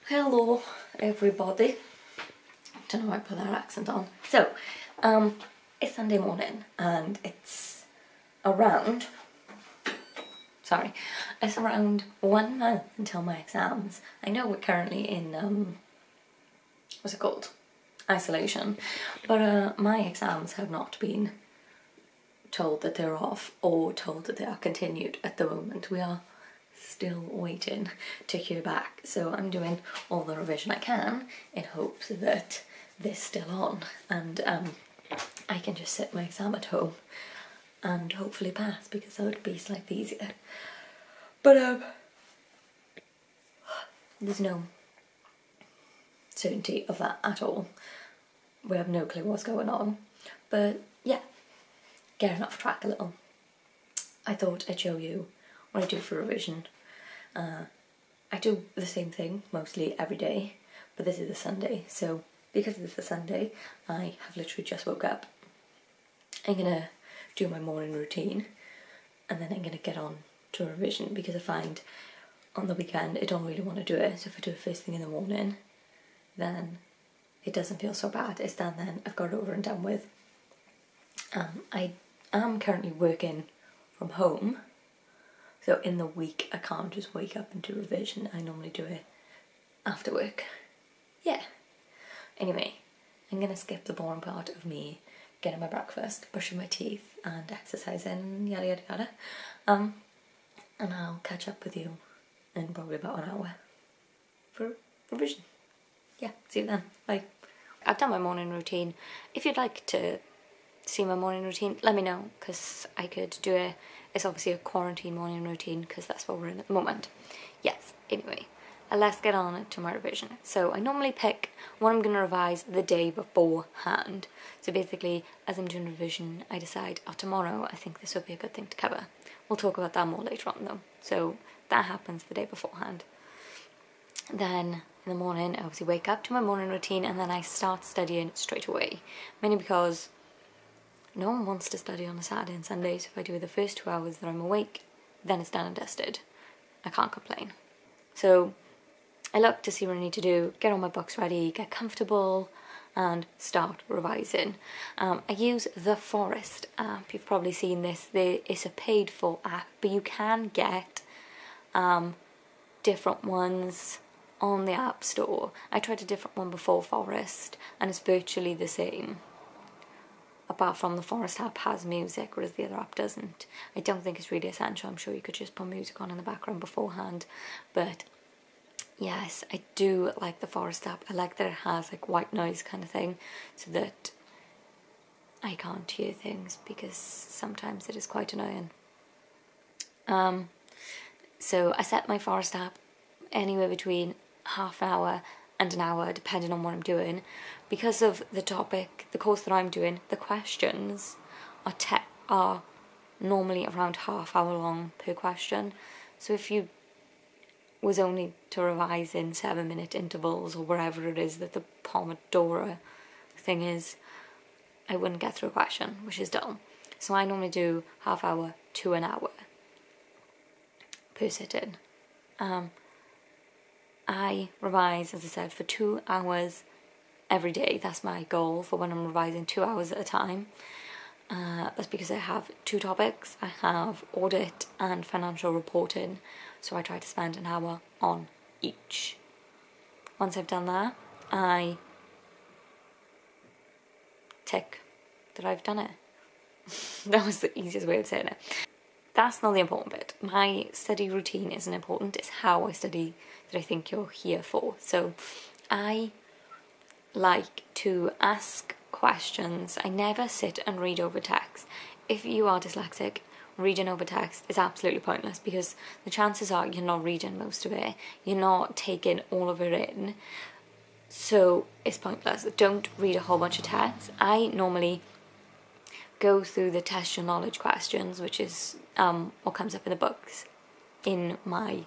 Hello everybody. Don't know why I put that accent on. So, it's Sunday morning and it's around 1 month until my exams. I know we're currently in what's it called? Isolation. But my exams have not been told that they're off or told that they are continued at the moment. We are still waiting to hear back, so I'm doing all the revision I can in hopes that they're still on and I can just sit my exam at home and hopefully pass, because that would be slightly easier. But there's no certainty of that at all. We have no clue what's going on, but yeah, getting off track a little. I thought I'd show you what I do for revision. I do the same thing mostly every day, but this is a Sunday, so because it's a Sunday, I have literally just woke up. I'm gonna do my morning routine and then I'm gonna get on to revision, because I find on the weekend I don't really want to do it, so if I do it first thing in the morning then it doesn't feel so bad. It's done then, I've got it over and done with. I am currently working from home, so in the week I can't just wake up and do revision. I normally do it after work. Yeah. Anyway, I'm gonna skip the boring part of me getting my breakfast, brushing my teeth and exercising, yada yada yada. And I'll catch up with you in probably about an hour for revision. Yeah, see you then. Bye. I've done my morning routine. If you'd like to see my morning routine, let me know, because I could do it. It's obviously a quarantine morning routine because that's what we're in at the moment. Yes, anyway, let's get on to my revision. So I normally pick what I'm going to revise the day beforehand. So basically, as I'm doing revision, I decide, oh, tomorrow I think this would be a good thing to cover. We'll talk about that more later on though. So that happens the day beforehand. Then in the morning, I obviously wake up to my morning routine and then I start studying straight away. Mainly because no one wants to study on a Saturday and Sunday, so if I do the first 2 hours that I'm awake, then it's done and dusted. I can't complain. So I look to see what I need to do, get all my books ready, get comfortable, and start revising. I use the Forest app. You've probably seen this. It's a paid for app, but you can get different ones on the App Store. I tried a different one before Forest, and it's virtually the same. Apart from the Forest app has music, whereas the other app doesn't. I don't think it's really essential. I'm sure you could just put music on in the background beforehand. But yes, I do like the Forest app. I like that it has like white noise kind of thing, so that I can't hear things, because sometimes it is quite annoying. So I set my Forest app anywhere between half an hour and an hour, depending on what I'm doing. Because of the topic, the course that I'm doing, the questions are normally around half-hour long per question. So if you was only to revise in 7-minute intervals or wherever it is that the Pomodoro thing is, I wouldn't get through a question, which is dull. So I normally do half hour to an hour per sit-in. I revise, as I said, for 2 hours every day. That's my goal for when I'm revising, 2 hours at a time. That's because I have 2 topics. I have audit and financial reporting, so I try to spend an hour on each. Once I've done that, I tick that I've done it. That was the easiest way of saying it. That's not the important bit. My study routine isn't important, it's how I study that I think you're here for. So I like to ask questions. I never sit and read over text. If you are dyslexic, reading over text is absolutely pointless, because the chances are you're not reading most of it, you're not taking all of it in, so it's pointless. Don't read a whole bunch of text. I normally go through the test your knowledge questions, which is what comes up in the books in my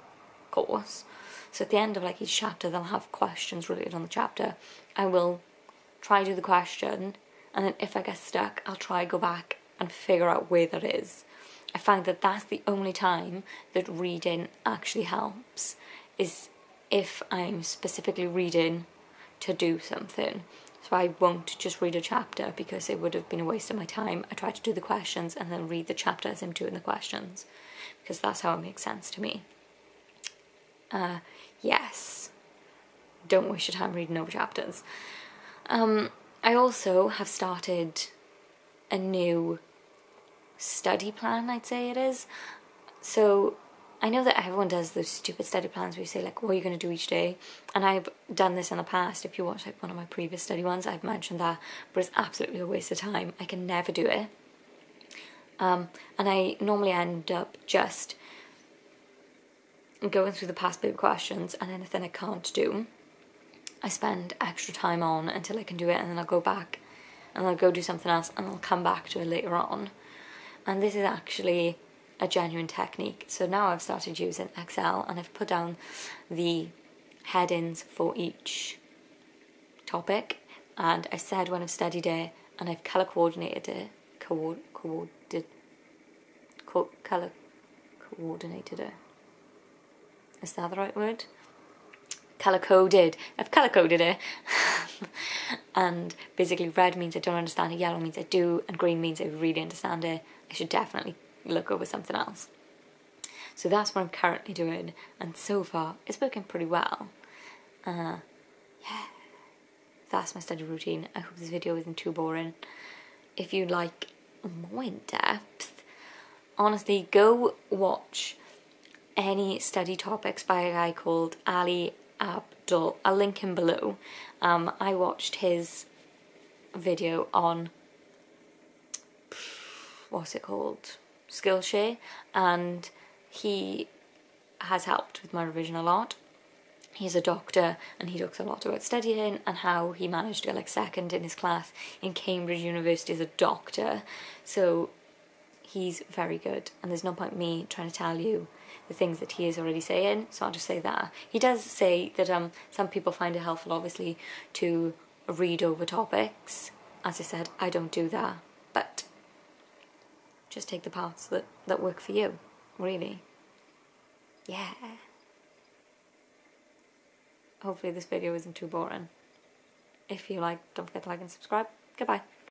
course. So at the end of like each chapter, they'll have questions related on the chapter. I will try to do the question, and then if I get stuck, I'll try go back and figure out where that is. I find that that's the only time that reading actually helps, is if I'm specifically reading to do something. So I won't just read a chapter because it would have been a waste of my time. I try to do the questions and then read the chapter as I'm doing the questions, because that's how it makes sense to me. Yes, don't waste your time reading over chapters. I also have started a new study plan, I'd say it is. So I know that everyone does those stupid study plans where you say like, what are you going to do each day? And I've done this in the past. If you watch like one of my previous study ones, I've mentioned that, but it's absolutely a waste of time. I can never do it. And I normally end up just going through the past paper questions, and anything I can't do, I spend extra time on until I can do it, and then I'll go back and I'll go do something else and I'll come back to it later on. And this is actually a genuine technique. So now I've started using Excel, and I've put down the headings for each topic, and I've said when I've studied it, and I've colour coordinated it. Colour coordinated it. Is that the right word? Colour coded. I've colour coded it. And basically red means I don't understand it, yellow means I do, and green means I really understand it. I should definitely look over something else. So that's what I'm currently doing, and so far it's working pretty well. Yeah, that's my study routine. I hope this video isn't too boring. If you like more in depth, honestly, go watch any study topics by a guy called Ali Abdul. I'll link him below. I watched his video on, what's it called, Skillshare, and he has helped with my revision a lot. He's a doctor, and he talks a lot about studying and how he managed to get like second in his class in Cambridge University as a doctor. So he's very good, and there's no point me trying to tell you the things that he is already saying, so I'll just say that. He does say that some people find it helpful, obviously, to read over topics. As I said, I don't do that, but just take the parts that work for you, really. Yeah. Hopefully this video isn't too boring. If you like, don't forget to like and subscribe. Goodbye.